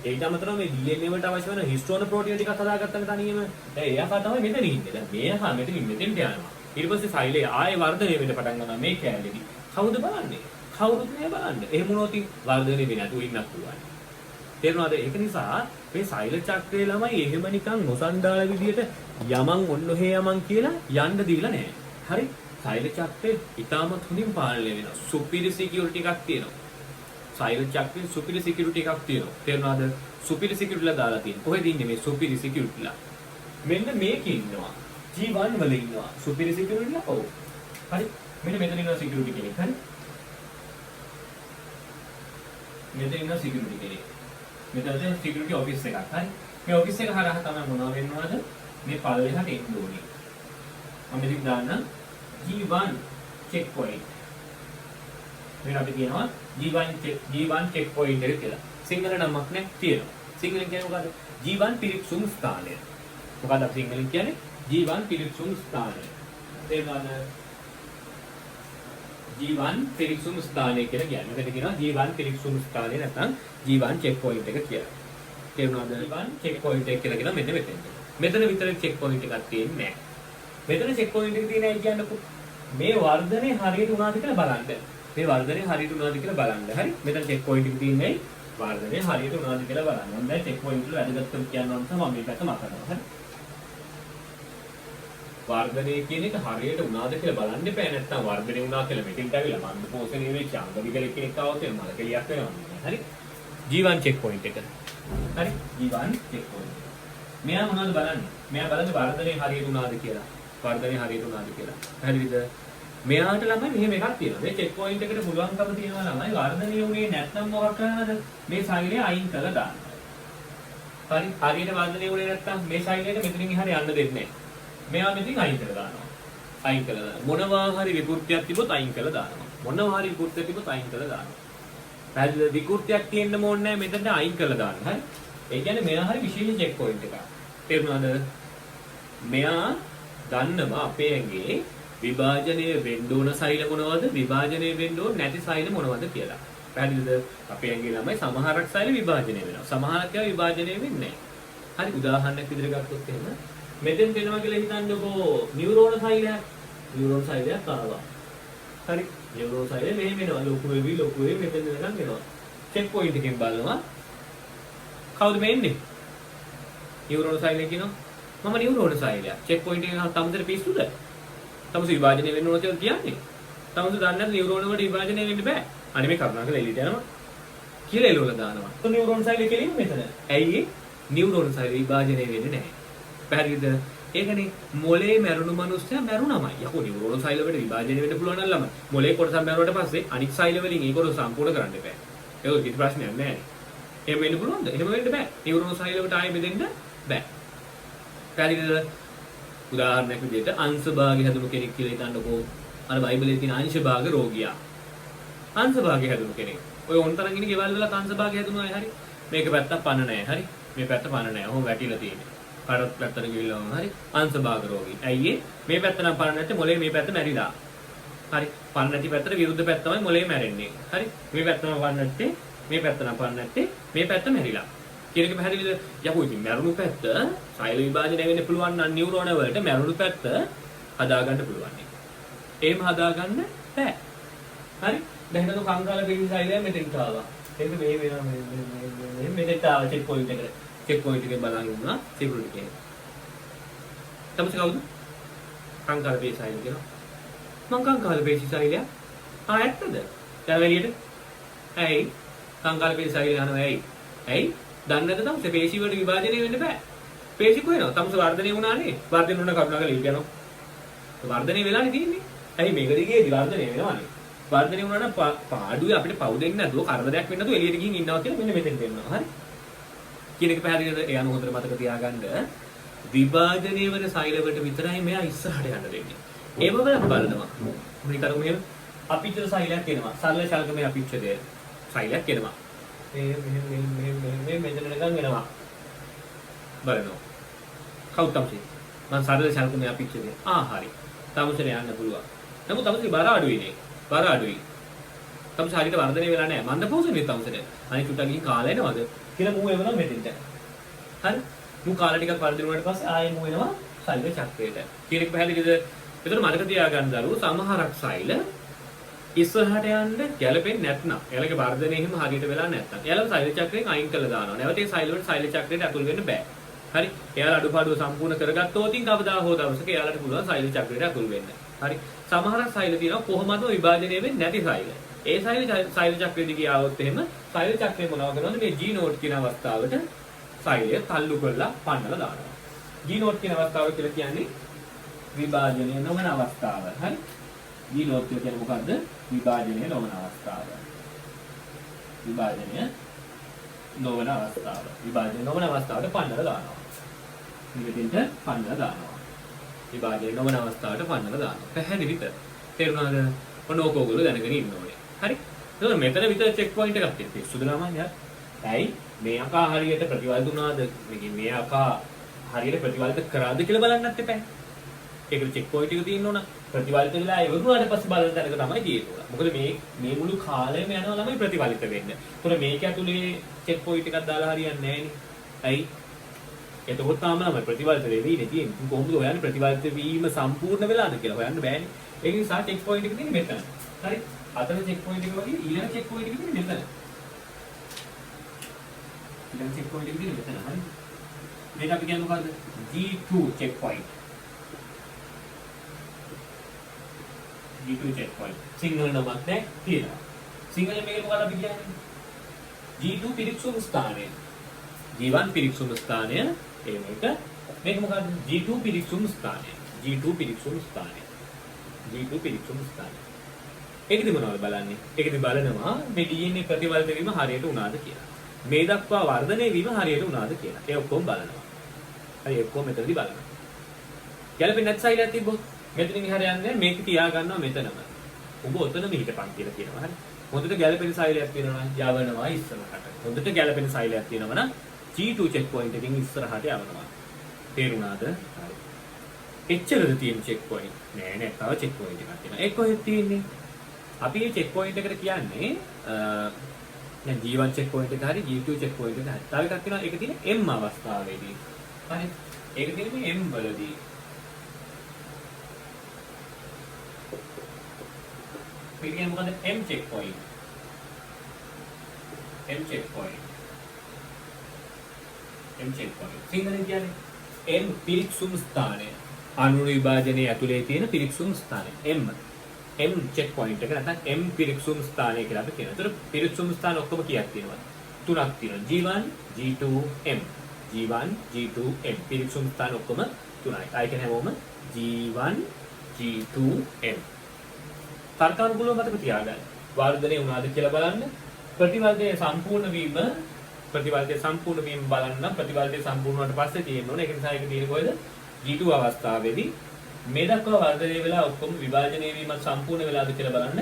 A: ඒකට අමතරව මේ DNA වලට අවශ්‍ය වෙන හිස්ටෝන ප්‍රෝටීන ටිකක් හදාගත්තනේ තනියම. දැන් එයා තමයි මෙතන ඉන්නේ. දැන් මෙයා මෙතනින් මෙතෙන්ට යනවා. ඊට පස්සේ සෛලය ආයේ වර්ධනය වෙන්න පටන් ගන්නවා මේ කැලේදී. කවුද බලන්නේ? කවුරුත් නෑ බලන්නේ. එහෙම වුණොත් වර්ධනය වෙන්නේ නැතුව ඉන්නත් පුළුවන්. තේරුණාද? ඒක නිසා මේ සෛල චක්‍රයේ ළමයි එහෙම නිකන් නොසන්ඩාල විදියට යමන් ඔන්න ඔහේ යමන් කියලා යන්න දීලා නෑ. හරි? සෛල චක්‍රේ ඉතාමත් හොඳින් පාලනය වෙනවා. සුපිරි සිකියුරිටි එකක් තියෙනවා. සෛල චක්‍රේ සුපිරි සිකියුරිටි එකක් තියෙනවා. තේරුණාද? සුපිරි සිකියුරිටිලා දාලා තියෙනවා. කොහෙද ඉන්නේ මේ සුපිරි සිකියුරිටිලා? මෙන්න මේකේ ඉන්නවා. G1 වල ඉන්නවා. සුපිරි සිකියුරිටිලා. ඔව්. හරි? මෙන්න මෙතන ඉන්නවා සිකියුරිටි කෙනෙක්. හරි? මෙතන ඉන්නවා සිකියුරිටි කෙනෙක්. මෙතන සිකියුරිටි ඔෆිස් එකක්. හරි? මේ ඔෆිස් එක හරහා තමයි මොනවා වෙන්නවද? මේ පල්ලෙහාට එන්න ඕනේ. මම ඉතින් දාන්න G1 check point. මේක අපි කියනවා G1 check point එක කියලා. සිංහල නමක් නේ තියෙනවා. සිංහලෙන් කියන්නේ මොකද්ද? G1 පිරික්සුම් ස්ථානය. මොකක්ද අපි සිංහලෙන් කියන්නේ? G1 පිරික්සුම් ස්ථානය. තේරුණාද? G1 පිරික්සුම් ස්ථානය කියලා කියන්නේ. මෙතන කියනවා G1 පිරික්සුම් ස්ථානය නැත්නම් G1 check point එක කියලා. තේරුණාද? G1 check point එක කියලා කියනවා මෙන්න මෙතන. මෙතන විතර check point එකක් තියෙන්නේ නැහැ. මෙතන check point එක තියෙන අය කියන්නකෝ මේ වර්ධනේ හරියට උනාද කියලා බලන්න. මේ වර්ධනේ හරියට උනාද කියලා බලන්න. හරි? මෙතන check point එක තියෙන්නේ වර්ධනේ හරියට උනාද කියලා බලන්න. මම දැන් check point වල වැදගත්කම කියනවා නම් මම මේකට මතකනවා. හරි? වර්ධනය කියන එක හරියට උනාද කියලා බලන්න එපා. නැත්තම් වර්ධනය උනා කියලා මෙතෙන්ට ඇවිල්ලා මන්ද පෝෂණය වෙච්ච අංගවිකල කෙනෙක් ආවොත් එන මල කෙලියක් වෙනවා. හරි? G1 check point එක. හරි? G1 check point. මෙයා මොනවද බලන්නේ? මෙයා බලන්නේ වර්ධනය හරියට උනාද කියලා. වර්ධනය හරියට උනාද කියලා. හරිද? මෙයාට ළමයි මෙහෙම එකක් තියෙනවා. මේ check point එකට පුළුවන්කම තියෙනවා ළමයි වර්ධනය උනේ නැත්නම් මොකක් කරනවද? මේ සෛලය අයින් කරලා දානවා. හරි? හරියට වර්ධනය උනේ නැත්නම් මේ සෛලයට මෙතනින් එහාට යන්න දෙන්නේ නැහැ. මෙයා මෙතින් අයින් කරලා දානවා. අයින් කරලා දානවා. මොනවා හරි විකෘතියක් තිබොත් අයින් කරලා දානවා. මොනවා හරි විකෘතියක් තිබොත් අයින් කරලා දානවා. පැහැදිලිද? විකෘතියක් තියෙන්න ඕනේ නැහැ මෙතනට අයින් කරලා දාන්න. හරි? ඒ කියන්නේ මෙයා හරි විශේෂ චෙක් පොයින්ට් එකක්. තේරුණාද? මෙයා දන්නවා අපේ ඇඟේ විභාජනය වෙන්න ඕන සෛල මොනවද විභාජනය වෙන්න ඕන නැති සෛල මොනවද කියලා. පැහැදිලිද? අපේ ඇඟේ ළමයි සමහරක් සෛල විභාජනය වෙනවා. සමහරක් ඒවා විභාජනය වෙන්නේ නැහැ. හරි උදාහරණයක් විදිහට ගත්තොත් එහෙම මෙතෙන් වෙනවා කියලා හිතන්නකෝ නියුරෝන සෛලයක්. නියුරෝන සෛලයක් ආවා. හරි නියුරෝන සෛලය මෙහෙම වෙනවා. ලොකු වෙවි මෙතෙන් වෙනකන් වෙනවා. චෙක් පොයින්ට් එකෙන් බලනවා. කවුද මේ එන්නේ? නියුරෝන සෛලය කියනවා. මම නියුරෝන සෛලයක්. චෙක් පොයින්ට් එකෙන් තමුතර පිස්සුද? තමුස විභාජනය වෙන්න ඕන කියලා කියන්නේ. තමුස දන්නේ නැත්නම් නියුරෝන වලට විභාජනය වෙන්න බෑ. අනේ මේ කරුණා කරලා එළියට යනවා. කියලා එළවලා දානවා. તો නියුරෝන සෛලය කෙලින් මෙතන. ඇයි නියුරෝන සෛලය විභාජනය වෙන්නේ නැහැ. පැහැදිලිද? ඒකනේ මොලේ මැරුණු මිනිස්සයා මැරුණමයි. යකෝ නියුරෝන සෛල වලට විභාජනය වෙන්න පුළුවන් නම් ළමයි. මොලේ කොටසක් මැරුණාට පස්සේ අනිත් සෛල වලින් ඒක කොටස සම්පූර්ණ කරන්න බෑ. ඒක කිසි ප්‍රශ්නයක් නැහැ. එහෙම වෙන්න පුළුවන්ද? එහෙම වෙන්න බෑ. නියුරෝන සෛල වලට ආයෙ බෙදෙන්න බෑ. පැහැදිලිද? උදාහරණයක් විදිහට අංශ භාගය හැදුණු කෙනෙක් කියලා හිතන්නකෝ. අර බයිබලයේ තියෙන අංශ භාග රෝගියා. අංශ භාගය හැදුණු කෙනෙක්. ඔය ඔන්තරන් ඉන්නේ ගෙවල් වල අංශ භාගය හැදුණු අය හරි. මේක පැත්තක් පණ නැහැ. හරි. මේ පැත්ත පණ නැහැ. ඔහොම වැටිලා තියෙන්නේ. කඩත් පැත්තට ගිහිල්ලා වුණා. හරි. අංශ භාග රෝගී. ඇයි ඒ? මේ පැත්ත නම් පණ නැත්තේ මොලේ මේ පැත්ත මැරිලා. හරි. පණ නැති පැත්තට විරුද්ධ පැත්ත තමයි මොලේ මැරෙන්නේ. හරි. මේ පැත්ත නම් පණ නැත්තේ මේ පැත්ත නම් පණ නැත්තේ මේ පැත්ත මැරිලා. කියන එක පැහැදිලිද? යකෝ ඉතින් මැරුණු පැත්ත සෛල විභාජනය වෙන්න පුළුවන් නම් නියුරෝන වලට මැරුණු පැත්ත හදාගන්න පුළුවන්. එහෙම හදාගන්න බෑ. හරි? දැන් හිතන්න කංකාල පිළිසි සෛලය මෙතෙන්ට ආවා. ඒක මේ වෙනවා මේ මෙතෙන්ට ආවා චෙක් පොයින්ට් එකට. චෙක් පොයින්ට් එකේ බලන් ඉන්නවා සිකියුරිටි කෙනෙක්. තමස කවුද? කංකාල පිළිසි සෛලය කියනවා. මං කංකාල පිළිසි සෛලය. ඇත්තද? දැන් එළියට. ඇයි? කංකාල පිළිසි සෛලය යනවා ඇයි? ඇයි? දන්නේ නැද්ද තමස පේශි වලට විභාජනය වෙන්න බෑ. පේශි කොහෙනව? තමස වර්ධනය වුණානේ. වර්ධනය වුණා කරුණාකරලා ඉල් යනවා. වර්ධනය වෙලානේ තියෙන්නේ. ඇයි මේක දිගේදී වර්ධනය වෙනවනේ. වර්ධනය වුණා නම් පාඩුවේ අපිට පව් දෙන්නේ නැතුව කරදරයක් වෙන්නේ නැතුව එළියට ගිහින් ඉන්නවා කියලා මෙන්න මෙතෙන් දෙන්නවා. හරි? කියන එක පැහැදිලිද? ඒ අනුව හොඳට මතක තියාගන්න. විභාජනය වෙන සෛලවලට විතරයි මෙයා ඉස්සරහට යන්න දෙන්නේ. ඒව බලනවා. මේ කරුම එහෙම අපිච්ච සෛලයක් එනවා. සරල ශල්කමේ අපිච්චද සෛලයක් එනවා. මේ මෙතන නිකන් වෙනවා. බලනවා. කවුද තමයි? මං සරල ශල්කමේ අපිච්චද. හරි. තමුසෙට යන්න පුළුවන්. නමුත් තමුසේ බර අඩුයිනේ. බර අඩුයි. තමුස හරියට වර්ධනය වෙලා නැහැ. මන්ද පොසෙන්නේ තමුසෙට. අනිත් උටා ගිහින් කාලා එනවද? කියලා මූ එවනවා මෙතෙන්ට. හරි? මූ කාලා ටිකක් වර්ධනය වුණාට පස්සේ ආයෙ මූ එනවා සෛල චක්‍රයට. කියන එක පැහැදිලිද? ඒතර මතක තියාගන්න දරුවෝ සමහරක් සෛල ඉස්සරහට යන්න ගැලපෙන්නේ නැත්නම් එයාලගේ වර්ධනය එහෙම හරියට වෙලා නැත්නම් එයාලා සෛල චක්‍රයෙන් අයින් කළා දානවා. නැවත ඒ සෛල වලට සෛල චක්‍රයට ඇතුල් වෙන්න බෑ. හරි? එයාලා අඩුපාඩුව සම්පූර්ණ කරගත්තොත් කවදා හෝ දවසක එයාලට පුළුවන් සෛල චක්‍රයට ඇතුල් වෙන්න. හරි? සමහරක් සෛල තියෙනවා කොහොමද විභාජනය වෙන්නේ නැති සෛල. ඒ සෛල චක්‍රෙදි ගියාවොත් එහෙම සෛල චක්‍රය මොනවා කරනවද මේ G නෝට් කියන අවස්ථාවට සෛලය තල්ලු කරලා පන්නලා දානවා. G නෝට් කියන අවස්ථාව කියලා කියන්නේ විභාජනය නොවන අවස්ථාව. හරි? G නෝට් කියන්නේ මොකද්ද? විභාජනය නොවන අවස්ථාව. විභාජනය නොවන අවස්ථාව. විභාජනය නොවන අවස්ථාවට පන්නලා දානවා. මෙතෙන්ට පන්නලා දානවා. විභාජනය නොවන අවස්ථාවට පන්නලා දානවා. පැහැදිලිද? තේරුණාද? ඔන්න ඕක ඔයගොල්ලෝ දැනගෙන ඉන්න ඕනේ. හරි? එතකොට මෙතන විතර චෙක් පොයින්ට් එකක් තියෙනවා. පිස්සුද ළමයි යාර? ඇයි? මේ අකා හරියට ප්‍රතිවල්ත උනාද? මේ අකා හරියට ප්‍රතිවල්ත කරාද කියලා බලන්නත් එපා. ඒකට චෙක් පොයින්ට් එක තියෙන්න ඕන. ප්‍රතිවල්ත වෙලා ඉවරුනාට පස්සේ බලන තැනක තමයි තියෙන්නේ. මොකද මේ මුළු කාලෙම යනවා ළමයි ප්‍රතිවල්ත වෙන්න. ඒතකොට මේක ඇතුලේ චෙක් පොයින්ට් එකක් දාලා හරියන්නේ නැහැ නේ. ඇයි? එතකොට තාම ළමයි ප්‍රතිවල්ත වෙන්නේ තියෙන්නේ. කොහොමද හොයන්නේ ප්‍රතිවල්ත වීම සම්පූර්ණ වෙලාද කියලා හොයන්න බෑනේ. ඒක නිසා චෙක් පොයින්ට් එක තියෙන්නේ මෙතන. හරි? අතන චෙක් පොයින්ට් එක වගේ ඊළඟ චෙක් පොයින්ට් එක තියෙන්නේ මෙතන. ඊළඟ චෙක් පොයින්ට් එක තියෙන්නේ මෙතන. හරි? මේක අපි කියන්නේ මොකද්ද? G2 check point. G2 check point. Sinhala නමක් නැහැ තියෙනවා. සිංහලෙන් මේක මොකක්ද අපි කියන්නේ? G2 පිරික්සුම් ස්ථානය. G1 පිරික්සුම් ස්ථානය මේක මොකක්ද? G2 පිරික්සුම් ස්ථානය. G2 පිරික්සුම් ස්ථානය. G2 පිරික්සුම් ස්ථානය. ඒකද මොනවද බලන්නේ? ඒකද බලනවා මේ DNA ප්‍රතිවල්ත වීම හරියට වුණාද කියලා. මේ දක්වා වර්ධනය වීම හරියට වුණාද කියලා. ඒ ඔක්කොම බලනවා. හරි ඔක්කොම මෙතනදී බලනවා. ගැලපෙන්නේ නැත් සයිලයක් තිබ්බොත් මෙතනින් හරියන්නේ මේක තියා ගන්නවා මෙතනම. ඔබ ඔතනම හිටපන් කියලා කියනවා. හරි. හොඳට ගැළපෙන සෛලයක් තියෙනවා නම් යවනවා ඉස්සරහට. හොඳට ගැළපෙන සෛලයක් තියෙනවා නම් G2 check point එකකින් ඉස්සරහට යවනවා. තේරුණාද? හරි. එච්චරද තියෙන check point? නෑ නෑ තව check point එකක් තියෙනවා. ඒක කොහෙද තියෙන්නේ? අපි මේ check point එකට කියන්නේ දැන් G1 check point එක හරි G2 check point එක හරි. තව එකක් තියෙනවා ඒක තියෙන්නේ M අවස්ථාවේදී. හරි. ඒක තියෙන්නේ මේ M වලදී. මේක කියන්නේ මොකද? M check point. M check point. M check point. සිංහලෙන් කියන්නේ M පිරික්සුම් ස්ථානය. අණු විභාජනයේ ඇතුලේ තියෙන පිරික්සුම් ස්ථානය. M check point එක නැත්නම් M පිරික්සුම් ස්ථානය කියලා අපි කියනවා. ඒතර පිරික්සුම් ස්ථාන ඔක්කොම කීයක් තියෙනවද? තුනක් තියෙනවා. G1, G2, M. G1, G2, M. පිරික්සුම් ස්ථාන ඔක්කොම තුනයි. ආයි කියන්නේ හැමෝම G1, G2, M. තර්කානුකූලව මතක තියාගන්න. වර්ධනය වුණාද කියලා බලන්න. ප්‍රතිවර්ධනය සම්පූර්ණ වීම බලන්න ප්‍රතිවර්ධනය සම්පූර්ණ වුණාට පස්සේ තියෙන්න ඕනේ. ඒක නිසා ඒක තියෙන්නේ කොහෙද? G2 අවස්ථාවේදී මේ දක්වා වර්ධනය වෙලා ඔක්කොම විභාජනය වීමත් සම්පූර්ණ වෙලාද කියලා බලන්න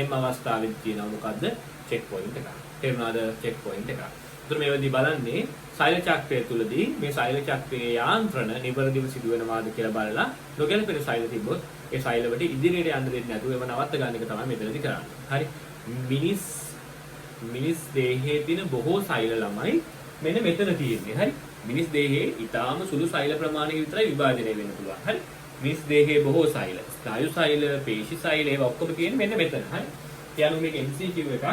A: M අවස්ථාවේදී තියෙනවා මොකද්ද? check point එක. තේරුණාද? check point එක. ඒතර මේවදී බලන්නේ සෛල චක්‍රය තුලදී මේ සෛල චක්‍රයේ යාන්ත්‍රණ නිවැරදිව සිදු වෙනවාද කියලා බලලා නොගැලපෙන සෛල තිබ්බොත් ඒ සෛලවලට ඉදිරියට යන්න දෙන්නේ නැතුව ඒව නවත්ත ගන්න එක තමයි මෙතනදී කරන්නේ. හරි. මිනිස් දේහයේ තියෙන බොහෝ සෛල ළමයි මෙන්න මෙතන තියෙන්නේ. හරි. මිනිස් දේහයේ ඊටාම සුළු සෛල ප්‍රමාණයක විතරයි විභාජනය වෙන්න පුළුවන්. හරි. මිනිස් දේහයේ බොහෝ සෛල, ස්නායු සෛල, පේශි සෛල ඒවා ඔක්කොම තියෙන්නේ මෙන්න මෙතන. හරි. කියනවා මේක MCQ එකක්.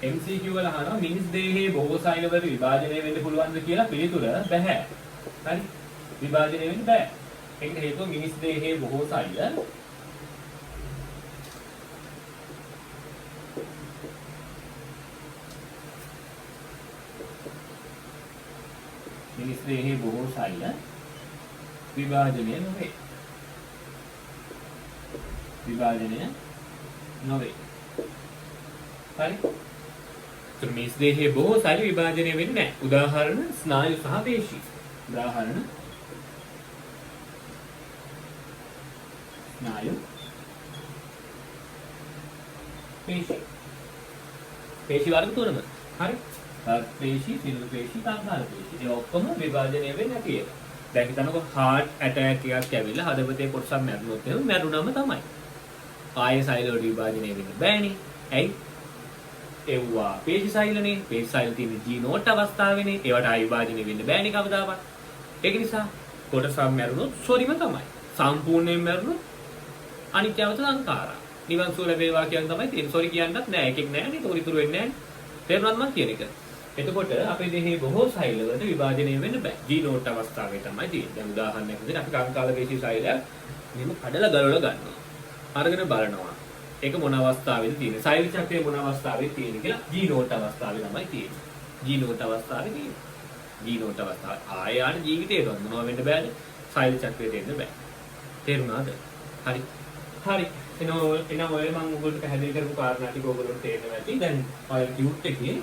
A: MCQ වල අහනවා මිනිස් දේහයේ බොහෝ සෛල වල විභාජනය වෙන්න පුළුවන්ද කියලා පිළිතුර බෑ. හරි. විභාජනය වෙන්න බෑ. ඒකට හේතුව මිනිස් දේහයේ බොහෝ සෛල විභාජනය නොවේ. හරි. මිනිස් දේහයේ බොහෝ සෛල විභාජනය වෙන්නේ නැහැ. උදාහරණ ස්නායු සහ පේශි. පේශි වර්ග තුනම. හරි. පේශි, සිරුරු පේශි, කාංකාර පේශි. ඒ ඔක්කොම විභාජනය වෙන්නේ නැති එක. දැන් හිතන්නකෝ heart attack එකක් ඇවිල්ලා හදවතේ කොටසක් මැරුණොත් එහෙම මැරුණම තමයි. ආයේ සෛල වල විභාජනය වෙන්න බෑනේ. ඇයි? ඒවා පේශි සෛලනේ. පේශි සෛල තියෙන G නෝට් අවස්ථාවේනේ. ඒවට ආයේ විභාජනය වෙන්න බෑනේ කවදාවත්. ඒක නිසා කොටසක් මැරුණොත් සොරිම තමයි. සම්පූර්ණයෙන් මැරුණොත් අනිත්‍යවත සංඛාරා. නිවන් සුව ලැබේවා කියන තමයි තියෙන්නේ. සොරි කියන්නත් නෑ. එකෙක් නෑනේ. ඒක උරිතුරු වෙන්නේ නෑනේ. තේරුණාද මම කියන එක? එතකොට අපේ දෙහි බොහෝ සෛල වලට විභාජනය වෙන්න බෑ. G නෝට් අවස්ථාවේ තමයි තියෙන්නේ. දැන් උදාහරණයක් විදිහට අපි කාංකාල පේශි සෛලයක් මෙහෙම කඩලා ගලවලා ගන්නවා. අරගෙන බලනවා. ඒක මොන අවස්ථාවේද තියෙන්නේ? සෛල චක්‍රය මොන අවස්ථාවේද තියෙන්නේ කියලා G නෝට් අවස්ථාවේ තමයි තියෙන්නේ. G නෝට් අවස්ථාවේ තියෙන්නේ. G නෝට් අවස්ථාව ආයාට ජීවිතේට මොනවා වෙන්න බෑද? සෛල චක්‍රයට එන්න බෑ. තේරුණාද? හරි. එනවා ඔය මම ඔයගොල්ලෝ පැහැදිලි කරපු කාරණා ටික ඔයගොල්ලෝ තේරෙනවා ඇති. දැන් ඔය ටියුට් එකේ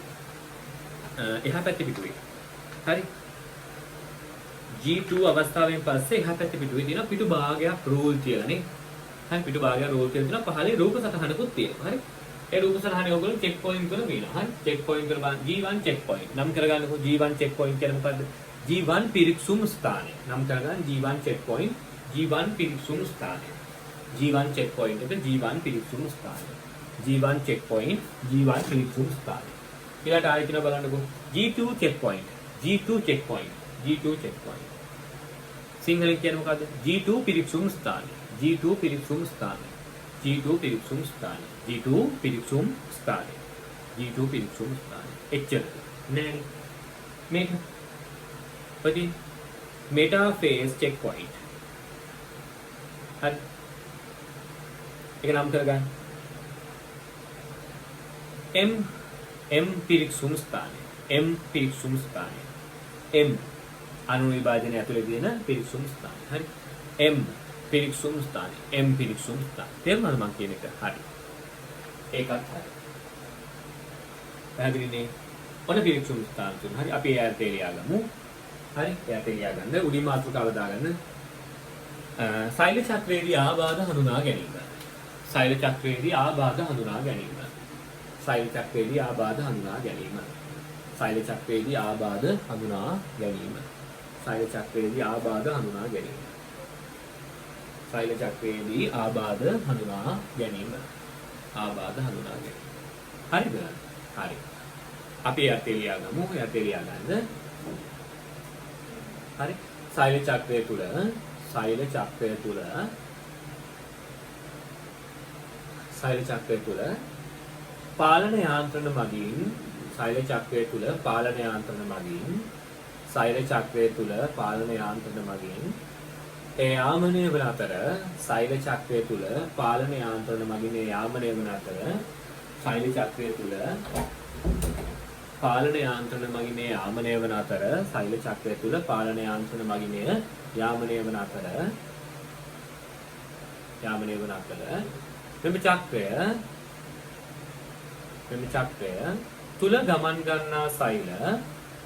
A: එහා පැත්තේ පිටුවේ. හරි. G2 අවස්ථාවෙන් පස්සේ එහා පැත්තේ පිටුවේ තියෙන පිටු භාගයක් රූල් තියලානේ. හරි පිටු භාගයක් රූල් කියලා තියෙනවා. පහලේ රූප සටහනකුත් තියෙනවා. හරි. ඒ රූප සටහනේ ඔයගොල්ලෝ චෙක් පොයින්ට් වල වෙනවා. හරි. චෙක් පොයින්ට් වල G1 චෙක් පොයින්ට්. නම් කරගන්නකො G1 චෙක් පොයින්ට් කියන්නේ මොකද්ද? G1 පිරික්සුම් ස්ථානය. නම් කරගන්න G1 චෙක් පොයින්ට් G1 පිරික්සුම් ස්ථානය. G1 check point එක G1 පිරික්සුම් ස්ථානය. G1 check point G1 පිරික්සුම් ස්ථානය. ඊළඟට ආයෙත් නෝ බලන්නකෝ G2 check point G2 check point G2 check point. සිංහලෙන් කියන්නේ මොකද්ද? G2 පිරික්සුම් ස්ථානය. G2 පිරික්සුම් ස්ථානය. G2 පිරික්සුම් ස්ථානය. G2 පිරික්සුම් ස්ථානය. G2 පිරික්සුම් ස්ථානය. එච්චර නෑනේ. මේක ප්‍රති metaphase check point. හරි. ඒක නම් කරගන්න. M පිරික්සුම් ස්ථානය. M පිරික්සුම් ස්ථානය. M අණු විභාජනය ඇතුලේ තියෙන පිරික්සුම් ස්ථානය. හරි. M පිරික්සුම් ස්ථානය. M පිරික්සුම් ස්ථානය. තේරුණාද මම කියන එක? හරි. ඒකත් හරි. පැහැදිලිනේ? ඔන්න පිරික්සුම් ස්ථාන තුන. හරි. අපි එයාට තේරියා ගමු. හරි. එයාට තේරියා ගන්න. උඩින් මාතෘකාව දාගන්න. සෛල චක්‍රයේදී ආබාධ හඳුනා ගැනීම. සෛල චක්‍රයේදී ආබාධ හඳුනා ගැනීම. සෛල චක්‍රයේදී ආබාධ හඳුනා ගැනීම. සෛල චක්‍රයේදී ආබාධ හඳුනා ගැනීම. සෛල චක්‍රයේදී ආබාධ හඳුනා ගැනීම. සෛල චක්‍රයේදී ආබාධ හඳුනා ගැනීම. ආබාධ හඳුනා ගැනීම. හරිද? හරි. අපි යතේ ලියාගමු. යතේ ලියාගන්න. හරි. සෛල චක්‍රය තුල සෛල චක්‍රය තුල සෛල චක්‍රය තුල පාලන යාන්ත්‍රණ මගින් සෛල චක්‍රය තුල පාලන යාන්ත්‍රණ මගින් සෛල චක්‍රය තුල පාලන යාන්ත්‍රණ මගින් ඒ යාමනය වන අතර සෛල චක්‍රය තුල පාලන යාන්ත්‍රණ මගින් ඒ යාමනය වන අතර සෛල චක්‍රය තුල පාලන යාන්ත්‍රණ මගින් ඒ යාමනය වන අතර සෛල චක්‍රය තුල පාලන යාන්ත්‍රණ මගින් යාමනය වන අතර යාමනය වන අතර මෙම චක්‍රය තුල ගමන් ගන්නා සෛල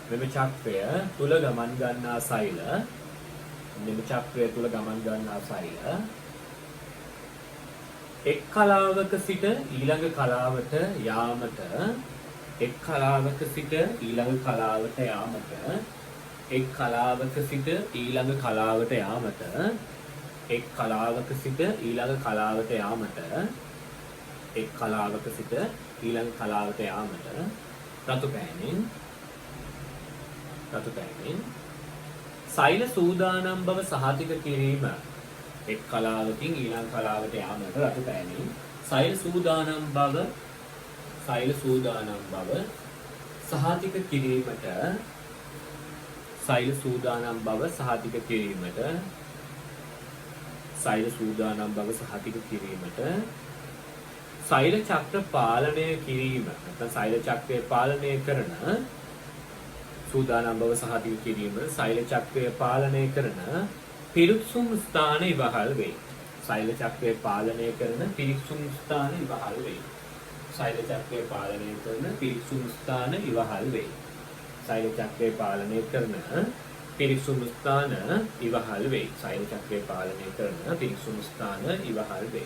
A: මෙම චක්‍රය තුල ගමන් ගන්නා සෛල මෙම චක්‍රය තුල ගමන් ගන්නා සෛල එක් කලාවක සිට ඊළඟ කලාවට යාමට එක් කලාවක සිට ඊළඟ කලාවට යාමට එක් කලාවක සිට ඊළඟ කලාවට යාමට එක් කලාවක සිට ඊළඟ කලාවට යාමට එක් කලාවක සිට ඊළඟ කලාවට යාමට රතු පෑනෙන් සෛල සූදානම් බව සහතික කිරීම එක් කලාවකින් ඊළඟ කලාවට යාමට රතු පෑනෙන් සෛල සූදානම් බව සහතික කිරීමට සෛල සූදානම් බව සහතික කිරීමට සෛල සූදානම් බව සහතික කිරීමට සෛල චක්‍ර පාලනය කිරීම නැත්නම් සෛල චක්‍රය පාලනය කරන සූදානම් බව සහතික කිරීම සෛල චක්‍රය පාලනය කරන පිරික්සුම් ස්ථාන ඉවහල් වේ. සෛල චක්‍රය පාලනය කරන පිරික්සුම් ස්ථාන ඉවහල් වේ. සෛල චක්‍රය පාලනය කරන පිරික්සුම් ස්ථාන ඉවහල් වේ. සෛල චක්‍රය පාලනය කරන පිරික්සුම් ස්ථාන ඉවහල් වේ. සෛල චක්‍රය පාලනය කරන පිරික්සුම් ස්ථාන ඉවහල් වේ.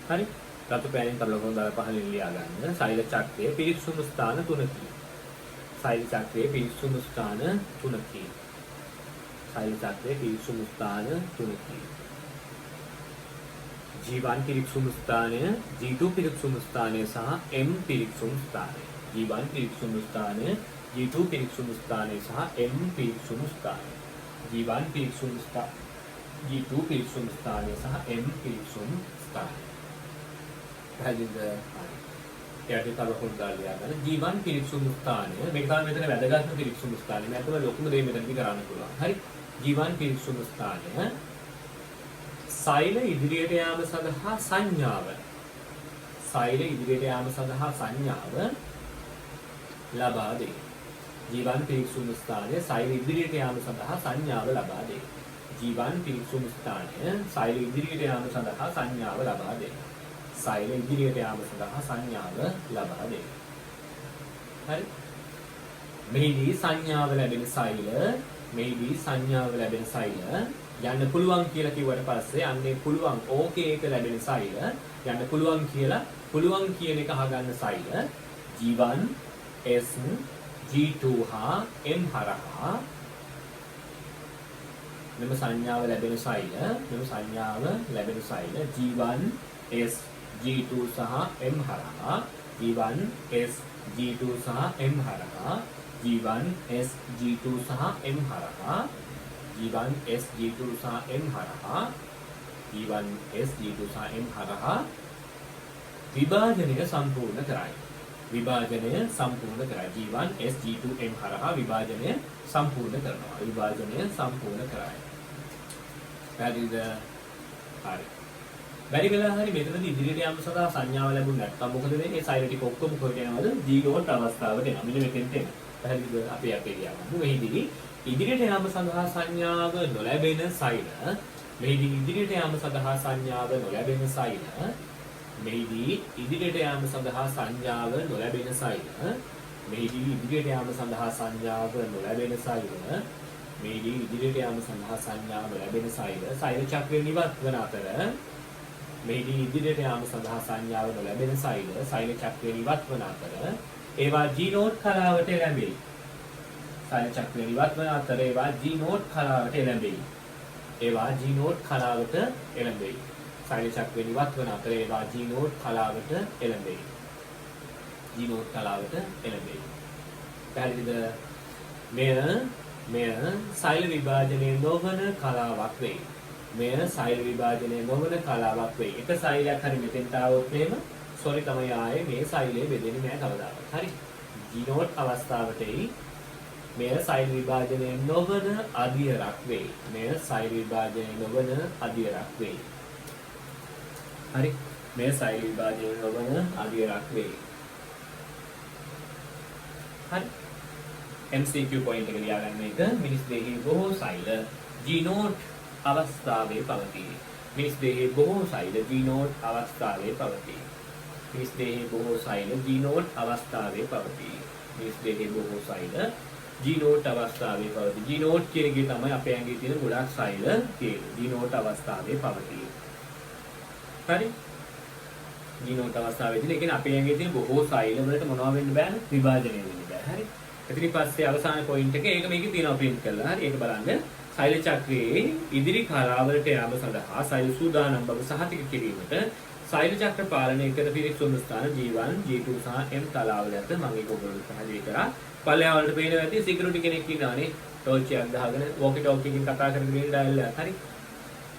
A: හරි. රතු පෑනින් තබලකොන් දාලා පහලින් ලියා ගන්න. සෛල චක්‍රයේ පිරික්සුම් ස්ථාන තුනකි. සෛල චක්‍රයේ පිරික්සුම් ස්ථාන තුනකි. සෛල චක්‍රයේ පිරික්සුම් ස්ථාන තුනකි. G1 පිරික්සුම් ස්ථානය, G2 පිරික්සුම් ස්ථානය සහ M පිරික්සුම් ස්ථානය. G1 පිරික්සුම් ස්ථානය, G2 පිරික්සුම් ස්ථානය සහ M පිරික්සුම් ස්ථානය. G1 පිරික්සුම් ස්ථානය, G2 පිරික්සුම් ස්ථානය සහ M පිරික්සුම් ස්ථානය. පැහැදිලිද? එයාට තව හොඳට ලියා ගන්න. G1 පිරික්සුම් ස්ථානය මේක තමයි මෙතන වැදගත්ම පිරික්සුම් ස්ථානය. මම අතව ලොකුම දේ මෙතනදී කරන්න පුළුවන්. හරි. G1 පිරික්සුම් ස්ථානය සෛල ඉදිරියට යාම සඳහා සංඥාව. සෛල ඉදිරියට යාම සඳහා සංඥාව ලබා දෙයි. G1 පිරික්සුම් ස්ථානය සෛල ඉදිරියට යාම සඳහා සංඥාව ලබා දෙයි. G1 පිරික්සුම් ස්ථානය සෛල ඉදිරියට යාම සඳහා සංඥාව ලබා දෙයි. සෛල ඉදිරියට යාම සඳහා සංඥාව ලබා දෙයි. හරි. මෙහිදී සංඥාව ලැබෙන සෛල යන්න පුළුවන් කියලා කිව්වට පස්සේ අන්නේ පුළුවන් ඕකේ එක ලැබෙන සෛල යන්න පුළුවන් කියලා පුළුවන් කියන එක අහගන්න සෛල G1 S G2 හා M හරහා මෙම සංඥාව ලැබෙන සෛල G1 S G2 සහ M හරහා G1 S G2 සහ M හරහා G1 S G2 සහ M හරහා G1 S G2 සහ M හරහා G1 S G2 සහ M හරහා විභාජනය සම්පූර්ණ කරයි. G1 S G2 M හරහා විභාජනය සම්පූර්ණ කරනවා. පැහැදිලිද? හරි. බැරි වෙලා හරි මෙතනදී ඉදිරියට යාම සඳහා සංඥාව ලැබුණ නැත්නම් මොකද වෙන්නේ? ඒ සෛල ටික ඔක්කොම කොහෙට යනවද? G1 අවස්ථාවට එනවා. මෙන්න මෙතෙන්ට එනවා. පැහැදිලිද? අපි අපේ ලියමු. මෙහිදී ඉදිරියට යාම සඳහා සංඥාව නොලැබෙන සෛල මෙහිදී ඉදිරියට යාම සඳහා සංඥාව නොලැබෙන සෛල මෙහිදී ඉදිරියට යාම සඳහා සංඥාව නොලැබෙන සෛල මෙහිදී ඉදිරියට යාම සඳහා සංඥාව නොලැබෙන සෛල මෙහිදී ඉදිරියට යාම සඳහා සංඥාව ලැබෙන සෛල සෛල චක්‍රය නිවත් වන අතර මෙහිදී ඉදිරියට යාම සඳහා සංඥාව නොලැබෙන සෛල චක්‍රය නිවත් වන අතර ඒවා G note කලාවට එළඹෙයි. සෛල චක්‍රයෙන් ඉවත් වන අතර ඒවා G note කලාවට එළඹෙයි. ඒවා G note කලාවට එළඹෙයි. සෛල චක්‍රයෙන් ඉවත් වන අතර ඒවා G note කලාවට එළඹෙයි. G note කලාවට එළඹෙයි. පැහැදිලිද? මෙය සෛල විභාජනයේ නොවන කලාවක් වෙයි. මෙය සෛල විභාජනයේ නොවන කලාවක් වෙයි. එක සෛලයක් හරි මෙතෙන්ට ආවොත් එහෙම සෝරි තමයි ආයේ මේ සෛලයේ බෙදෙන්නේ නැහැ කවදාවත්. හරි. G note අවස්ථාවටයි මෙය සෛල විභාජනයේ නොවන අදියරක් වෙයි. මෙය සෛල විභාජනයේ නොවන අදියරක් වෙයි. හරි. මෙය සෛල විභාජනයේ නොවන අදියරක් වෙයි. හරි. MCQ point එක ලියාගන්න එක මිනිස් දෙහි බොහෝ සෛල G note අවස්ථාවේ පවතී. මිනිස් දෙහි බොහෝ සෛල G note අවස්ථාවේ පවතී. මිනිස් දෙහි බොහෝ සෛල G note අවස්ථාවේ පවතී. මිනිස් දෙහි බොහෝ සෛල G note අවස්ථාවේ පවතී. G note කියන එකේ තමයි අපේ ඇඟේ තියෙන ගොඩාක් සෛල තියෙන්නේ. G note අවස්ථාවේ පවතී. හරි. G note අවස්ථාවේදී ඒ කියන්නේ අපේ ඇඟේ තියෙන බොහෝ සෛල වලට මොනවා වෙන්න බෑනේ? විභාජනය වෙන්න බෑ. හරි. ඉතින් පස්සේ අවසාන පොයින්ට් එක ඒක මේකේ තියෙනවා print කරලා. හරි. ඒක බලන්න. සෛල චක්‍රයේ ඉදිරි කලාවලට යාම සඳහා සෛල සූදානම් බව සහතික කිරීමට සෛල චක්‍ර පාලනය කර පිරික්සුණු ස්ථාන G1, G2 සහ M තලාවල ඇත. මම ඒක ඔයගොල්ලන්ට පැහැදිලි කරා. පල්ලෙහා වලට පේනවා ඇති සිකියුරිටි කෙනෙක් ඉන්නවානේ. ටෝච් එකක් දාගෙන වොකි ටෝකි එකකින් කතා කරගෙන ඉන්න ඩයල් එක. හරි.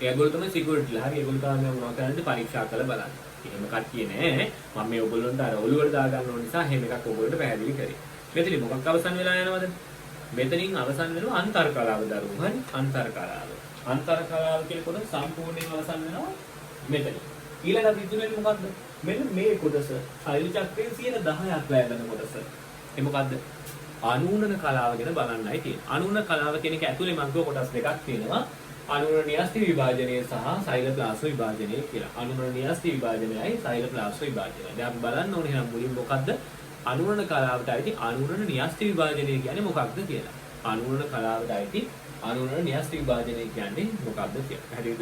A: ඒගොල්ලෝ තමයි සිකියුරිටිලා. හරි. ඒගොල්ලෝ තමයි මොනවා කරන්නේ පරීක්ෂා කරලා බලන්නේ. එහෙම කට්ටිය නෑ. මම මේ ඔයගොල්ලන්ට අර ඔළුවට දා ගන්න ඕන නිසා එහෙම එකක් ඔයගොල්ලන්ට පැහැදිලි කරේ. මෙතන මොකක් අවසන් වෙලා යනවද? මෙතනින් අවසන් වෙනවා අන්තර් කලාව දරුවෝ. හරි. අන්තර් කලාව. අන්තර් කලාව කියනකොට සම්පූර්ණයෙන්ම අවසන් වෙනවා මෙතන. ඊළඟට ඉතුරුනේ මොකද්ද? මෙන්න මේ කොටස. සෛල චක්‍රයේ 10%ක් වැය වෙන කොටස. ඒ මොකද්ද? අනුනන කලාව ගැන බලන්නයි තියෙන්නේ. අනුනන කලාව කියන එක ඇතුලේ මම කිව්ව කොටස් දෙකක් තියෙනවා. අනුනන න්‍යෂ්ටි විභාජනය සහ සෛල ප්ලාස්ම විභාජනය කියලා. අනුනන න්‍යෂ්ටි විභාජනයයි සෛල ප්ලාස්ම විභාජනයයි. දැන් අපි බලන්න ඕනේ එහෙනම් මුලින් මොකද්ද? අනුනන කලාවට අයිති අනුනන න්‍යෂ්ටි විභාජනය කියන්නේ මොකක්ද කියලා. අනුනන කලාවට අයිති අනුනන න්‍යෂ්ටි විභාජනය කියන්නේ මොකක්ද කියලා. හරිද?